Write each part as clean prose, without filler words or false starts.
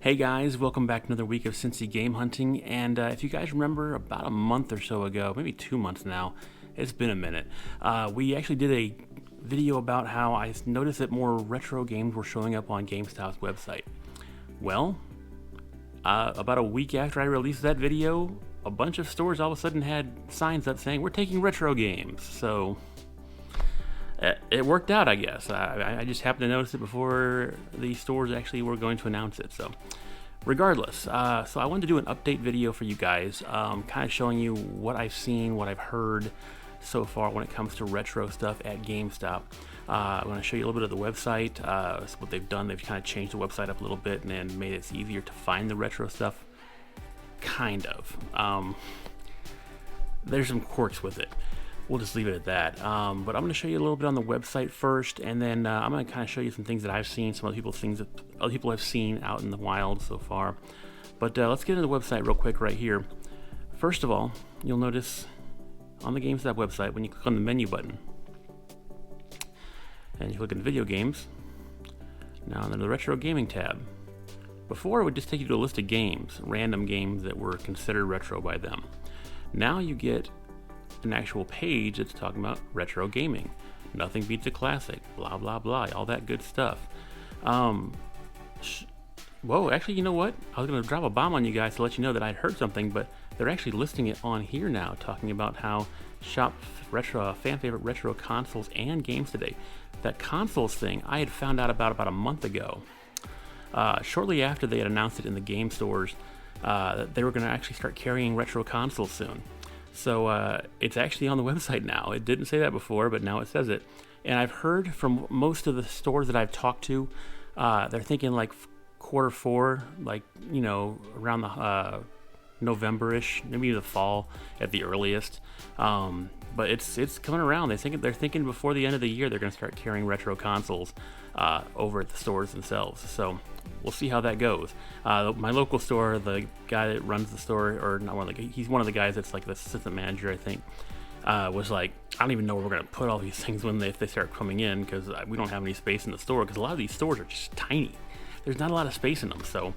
Hey guys, welcome back to another week of Cincy Game Hunting, and if you guys remember, about a month or so ago, maybe 2 months now, it's been a minute, we actually did a video about how I noticed that more retro games were showing up on GameStop's website. Well, about a week after I released that video, a bunch of stores all of a sudden had signs up saying, we're taking retro games, so it worked out, I guess. I just happened to notice it before the stores actually were going to announce it. So, regardless, so I wanted to do an update video for you guys, kind of showing you what I've seen, what I've heard so far when it comes to retro stuff at GameStop. I'm going to show you a little bit of the website, what they've done. They've kind of changed the website up a little bit and made it easier to find the retro stuff. Kind of. There's some quirks with it. We'll just leave it at that. But I'm going to show you a little bit on the website first, and then I'm going to kind of show you some things that I've seen, some other things that other people have seen out in the wild so far. But let's get into the website real quick right here. First of all, you'll notice on the GameStop website, when you click on the menu button, and you look at video games, now under the retro gaming tab. Before, it would just take you to a list of games, random games that were considered retro by them. Now you get an actual page that's talking about retro gaming. Nothing beats a classic, blah blah blah, all that good stuff. Whoa, actually, you know what? I was gonna drop a bomb on you guys to let you know that I'd heard something, but they're actually listing it on here now, talking about how shop retro fan favorite retro consoles and games today. That consoles thing I had found out about a month ago. Shortly after they had announced it in the game stores, that they were going to actually start carrying retro consoles soon. So it's actually on the website now. It didn't say that before, but now it says it. And I've heard from most of the stores that I've talked to, they're thinking like Q4, like, you know, around the November-ish, maybe the fall at the earliest. But it's coming around. They're thinking before the end of the year they're going to start carrying retro consoles over at the stores themselves. So we'll see how that goes. My local store, the guy that runs the store, or not one of the, he's one of the guys that's like the assistant manager, I think, was like, I don't even know where we're going to put all these things if they start coming in, because we don't have any space in the store, because a lot of these stores are just tiny. There's not a lot of space in them. So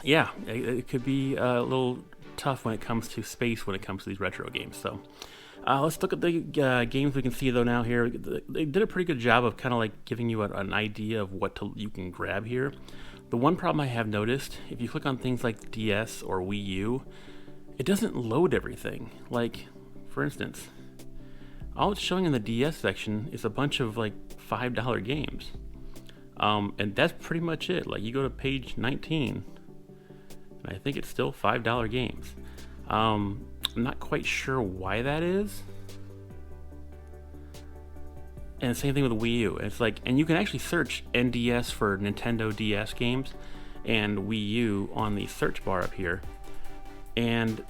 yeah, it could be a little tough when it comes to space when it comes to these retro games. So let's look at the games we can see though now here. They did a pretty good job of kind of like giving you an idea of what you can grab here. The one problem I have noticed, if you click on things like DS or Wii U, it doesn't load everything. Like, for instance, all it's showing in the DS section is a bunch of like $5 games. And that's pretty much it. Like, you go to page 19, and I think it's still $5 games. I'm not quite sure why that is. And same thing with Wii U. It's like, and you can actually search NDS for Nintendo DS games and Wii U on the search bar up here, and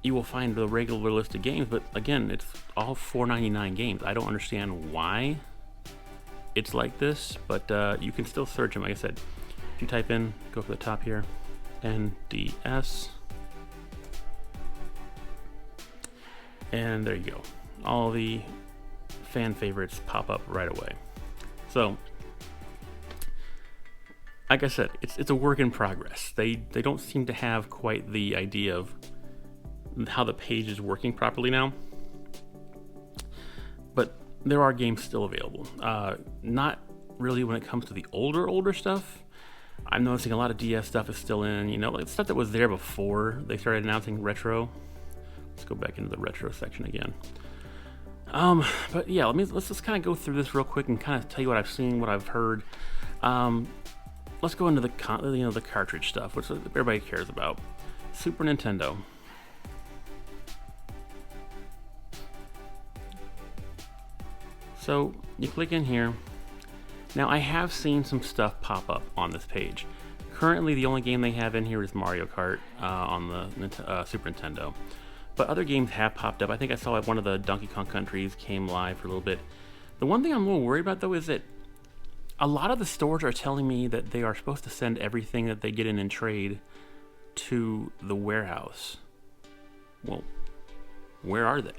you will find the regular list of games. But again, it's all $4.99 games. I don't understand why it's like this, but you can still search them. Like I said, if you type in, go for the top here, NDS, and there you go. All the fan favorites pop up right away. So, like I said, it's a work in progress. They don't seem to have quite the idea of how the page is working properly now. But there are games still available. Not really when it comes to the older stuff. I'm noticing a lot of DS stuff is still in, you know, like stuff that was there before they started announcing retro. Let's go back into the retro section again. But yeah, let's just kind of go through this real quick and kind of tell you what I've seen, what I've heard. Let's go into the the cartridge stuff, which everybody cares about. Super Nintendo. So you click in here. Now I have seen some stuff pop up on this page. Currently, the only game they have in here is Mario Kart on the Super Nintendo. But other games have popped up. I think I saw one of the Donkey Kong Countries came live for a little bit. The one thing I'm a little worried about though is that a lot of the stores are telling me that they are supposed to send everything that they get in trade to the warehouse. Well, where are they?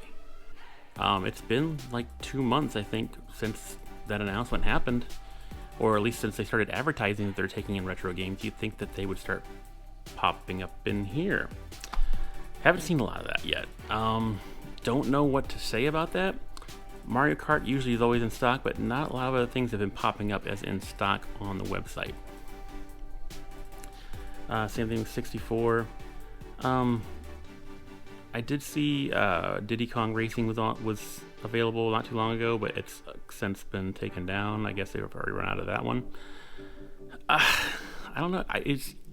It's been like 2 months, I think, since that announcement happened. or at least since they started advertising that they're taking in retro games, you'd think that they would start popping up in here. Haven't seen a lot of that yet. Don't know what to say about that. Mario Kart usually is always in stock, but not a lot of other things have been popping up as in stock on the website. Same thing with 64. I did see Diddy Kong Racing was available not too long ago, but it's since been taken down. I guess they've already run out of that one. I don't know.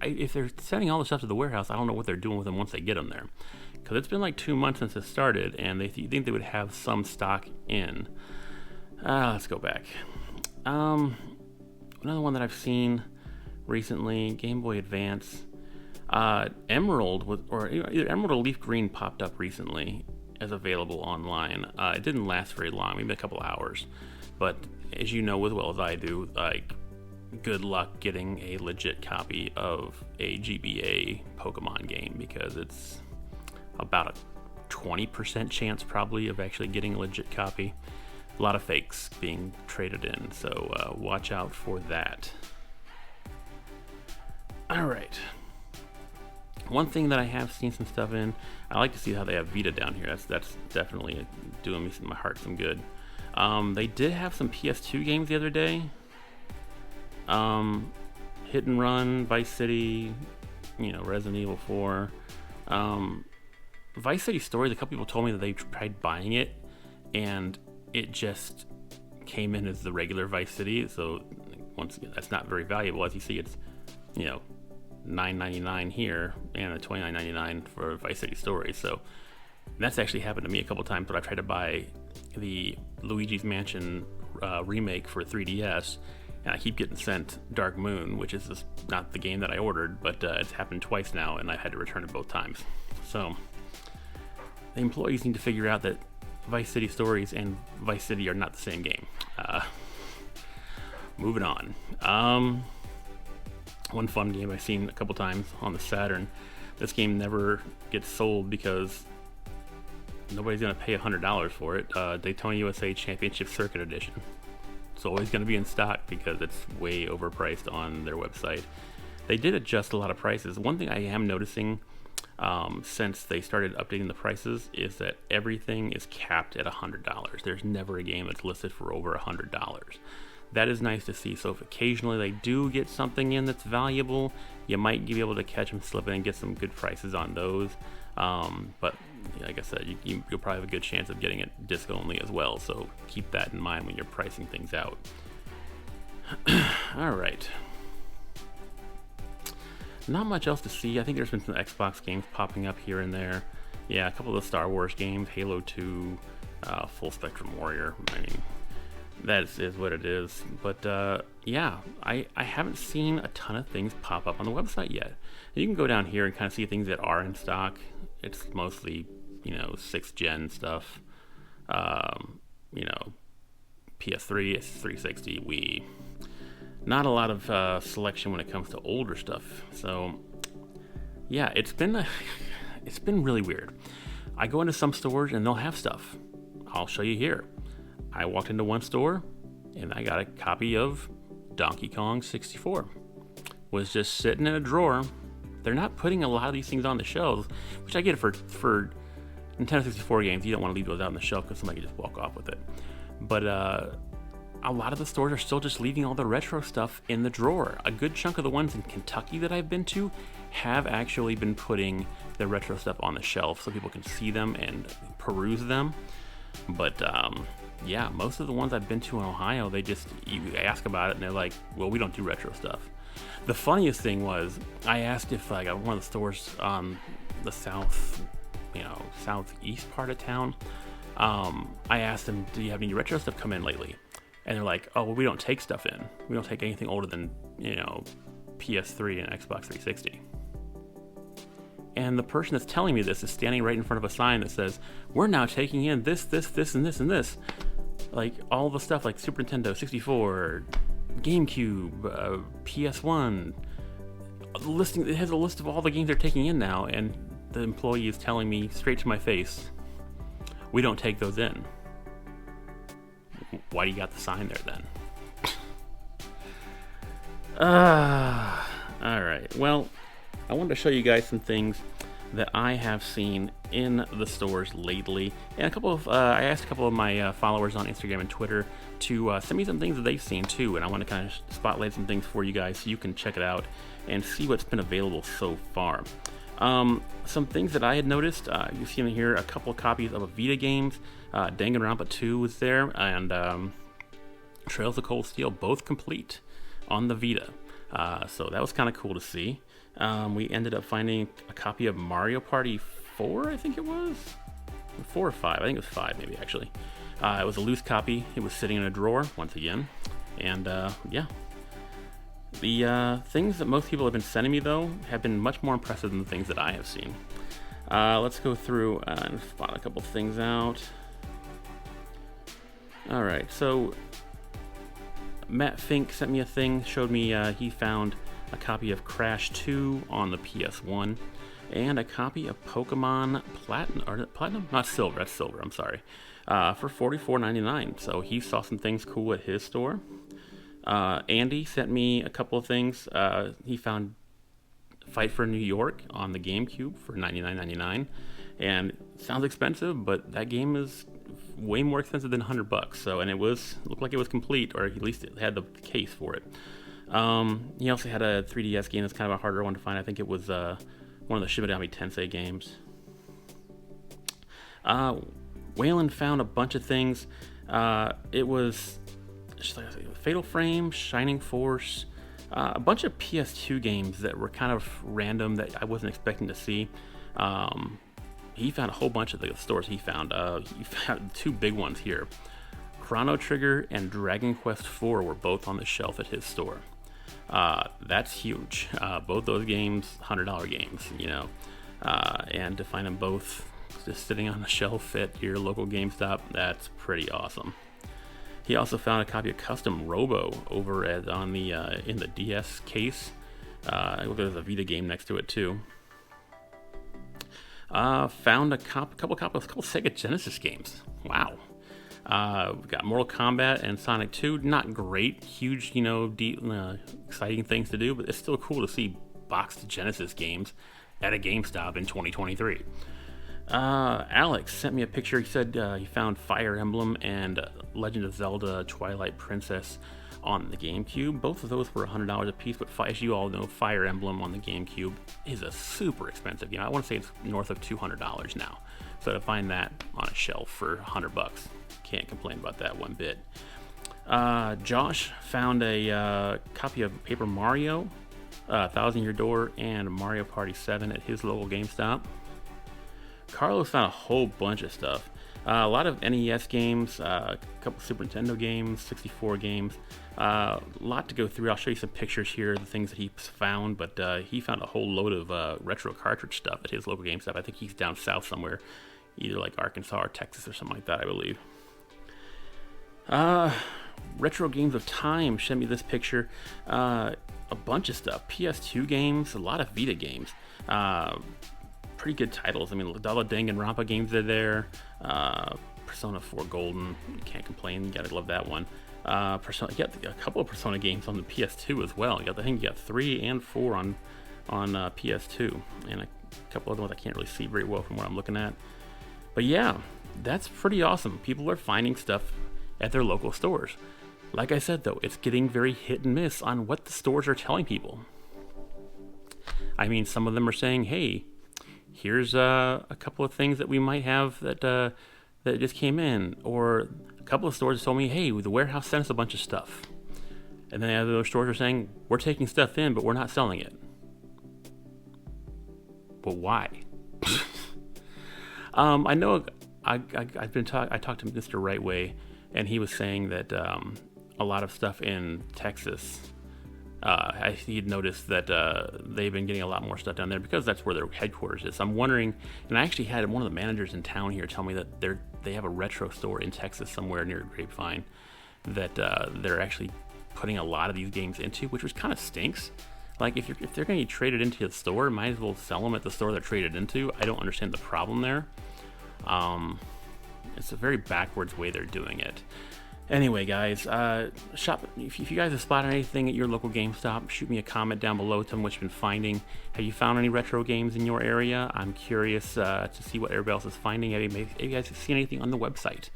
If they're sending all the stuff to the warehouse, I don't know what they're doing with them once they get them there. Because it's been like 2 months since it started, and they think they would have some stock in. Let's go back. Another one that I've seen recently, Game Boy Advance. Emerald, either Emerald or Leaf Green popped up recently as available online. It didn't last very long, maybe a couple hours. But as you know as well as I do, like, good luck getting a legit copy of a GBA Pokemon game, because it's about a 20% chance probably of actually getting a legit copy. A lot of fakes being traded in, so watch out for that. Alright. One thing that I have seen some stuff in, I like to see how they have Vita down here. That's definitely doing me my heart some good. They did have some PS2 games the other day. Hit and Run, Vice City, Resident Evil 4. Vice City Stories, a couple people told me that they tried buying it, and it just came in as the regular Vice City. So once again, that's not very valuable. As you see, it's $9.99 here and $29.99 for Vice City Stories. So that's actually happened to me a couple times, but I've tried to buy the Luigi's Mansion remake for 3DS, and I keep getting sent Dark Moon, which is just not the game that I ordered, but it's happened twice now, and I had to return it both times. So the employees need to figure out that Vice City Stories and Vice City are not the same game. Moving on. One fun game I've seen a couple times on the Saturn. This game never gets sold because nobody's gonna pay $100 for it. Daytona USA Championship Circuit Edition. It's always gonna be in stock because it's way overpriced on their website. They did adjust a lot of prices. One thing I am noticing since they started updating the prices is that everything is capped at $100. There's never a game that's listed for over $100. That is nice to see. So if occasionally they do get something in that's valuable, you might be able to catch them slipping and get some good prices on those. But like I said, you'll probably have a good chance of getting it disc only as well. So keep that in mind when you're pricing things out. All right. Not much else to see. I think there's been some Xbox games popping up here and there. Yeah, a couple of the Star Wars games, Halo 2, Full Spectrum Warrior. I mean, that is what it is. But yeah, I haven't seen a ton of things pop up on the website yet. You can go down here and kind of see things that are in stock. It's mostly, 6th gen stuff. PS3, 360, Wii. Not a lot of selection when it comes to older stuff. So yeah, it's been really weird. I go into some stores and they'll have stuff. I'll show you here. I walked into one store and I got a copy of Donkey Kong 64. Was just sitting in a drawer. They're not putting a lot of these things on the shelves, which I get for Nintendo 64 games. You don't want to leave those out on the shelf because somebody can just walk off with it. But a lot of the stores are still just leaving all the retro stuff in the drawer. A good chunk of the ones in Kentucky that I've been to have actually been putting the retro stuff on the shelf so people can see them and peruse them. But yeah, most of the ones I've been to in Ohio, you ask about it and they're like, well, we don't do retro stuff. The funniest thing was, I asked if one of the stores on the southeast part of town, I asked them, do you have any retro stuff come in lately? And they're like, oh, well, we don't take stuff in. We don't take anything older than, PS3 and Xbox 360. And the person that's telling me this is standing right in front of a sign that says, we're now taking in this, and this, and this. Like, all the stuff like Super Nintendo, 64, GameCube, PS1. It has a list of all the games they're taking in now, and the employee is telling me straight to my face, we don't take those in. Why do you got the sign there then? All right. Well, I wanted to show you guys some things that I have seen in the stores lately, and I asked a couple of my followers on Instagram and Twitter to send me some things that they've seen too, and I want to kind of spotlight some things for you guys so you can check it out and see what's been available so far. Some things that I had noticed, you see in here a couple of copies of a Vita games. Danganronpa 2 was there, and Trails of Cold Steel, both complete on the Vita. So that was kind of cool to see. We ended up finding a copy of Mario Party 4, I think it was? 4 or 5, I think it was 5 maybe actually. It was a loose copy, it was sitting in a drawer once again, and yeah. The things that most people have been sending me though have been much more impressive than the things that I have seen. Let's go through and spot a couple things out. Alright, so Matt Fink sent me a thing, showed me he found a copy of Crash 2 on the PS1, and a copy of Pokemon Platinum? Not Silver, that's Silver, I'm sorry, for $44.99. So he saw some things cool at his store. Andy sent me a couple of things. He found Fight for New York on the GameCube for $99.99, and it sounds expensive, but that game is way more expensive than $100. So, and it looked like it was complete, or at least it had the case for it. He also had a 3DS game that's kind of a harder one to find. I think it was one of the Shin Megami Tensei games. Waylon found a bunch of things. It was Fatal Frame, Shining Force, a bunch of PS2 games that were kind of random that I wasn't expecting to see. He found a whole bunch of the stores he found. He found two big ones here. Chrono Trigger and Dragon Quest IV were both on the shelf at his store. That's huge. Both those games, $100 games, you know. And to find them both just sitting on the shelf at your local GameStop, that's pretty awesome. He also found a copy of Custom Robo over in the DS case. There's a Vita game next to it too. Found a couple Sega Genesis games. Wow. We got Mortal Kombat and Sonic 2. Not great, huge, you know, deep, exciting things to do, but it's still cool to see boxed Genesis games at a GameStop in 2023. Alex sent me a picture. He said he found Fire Emblem and Legend of Zelda Twilight Princess on the GameCube. Both of those were $100 a piece, but as you all know, Fire Emblem on the GameCube is a super expensive game. I want to say it's north of $200 now. So to find that on a shelf for $100, can't complain about that one bit. Josh found a copy of Paper Mario, Thousand Year Door, and Mario Party 7 at his local GameStop. Carlos found a whole bunch of stuff. A lot of NES games, a couple Super Nintendo games, 64 games. A lot to go through. I'll show you some pictures here of the things that he found, but he found a whole load of retro cartridge stuff at his local GameStop. I think he's down south somewhere, either like Arkansas or Texas or something like that, I believe. Retro Games of Time sent me this picture. A bunch of stuff. PS2 games, a lot of Vita games. Pretty good titles. I mean, all the Danganronpa games are there. Persona 4 Golden, you can't complain. You gotta love that one. You got a couple of Persona games on the PS2 as well. I think you got 3 and 4 on PS2, and a couple other ones I can't really see very well from what I'm looking at. But yeah, that's pretty awesome. People are finding stuff at their local stores. Like I said though, it's getting very hit and miss on what the stores are telling people. I mean, some of them are saying, hey, here's a couple of things that we might have that just came in. Or a couple of stores told me, hey, the warehouse sent us a bunch of stuff. And then the other stores are saying, we're taking stuff in, but we're not selling it. But why? I know I talked to Mr. Rightway, and he was saying that a lot of stuff in Texas, he had noticed that they've been getting a lot more stuff down there because that's where their headquarters is. So I'm wondering, and I actually had one of the managers in town here tell me that they have a retro store in Texas somewhere near Grapevine that they're actually putting a lot of these games into, which kind of stinks. Like, if they're going to be traded into the store, might as well sell them at the store they're traded into. I don't understand the problem there. It's a very backwards way they're doing it. Anyway, guys, shop. If you guys have spotted anything at your local GameStop, shoot me a comment down below. Tell me what you've been finding. Have you found any retro games in your area? I'm curious to see what everybody else is finding. Have you guys seen anything on the website?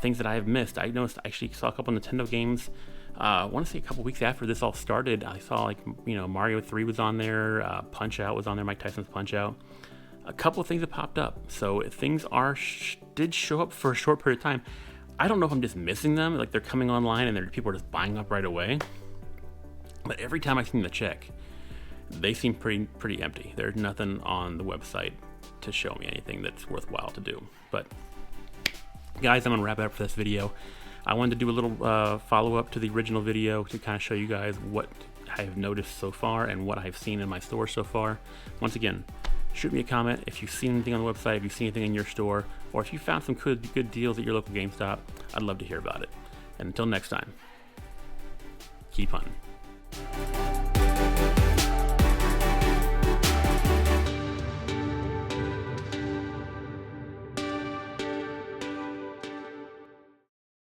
Things that I have missed. I noticed I actually saw a couple Nintendo games. I want to say a couple weeks after this all started, I saw like Mario 3 was on there, Punch Out was on there, Mike Tyson's Punch Out. A couple of things that popped up. So things did show up for a short period of time. I don't know if I'm just missing them, like they're coming online and people are just buying up right away. But every time I seem to check, they seem pretty empty. There's nothing on the website to show me anything that's worthwhile to do. But guys, I'm gonna wrap it up for this video. I wanted to do a little follow-up to the original video to kind of show you guys what I have noticed so far and what I've seen in my store so far. Once again, shoot me a comment if you've seen anything on the website, if you've seen anything in your store, or if you found some good deals at your local GameStop. I'd love to hear about it. And until next time, keep hunting.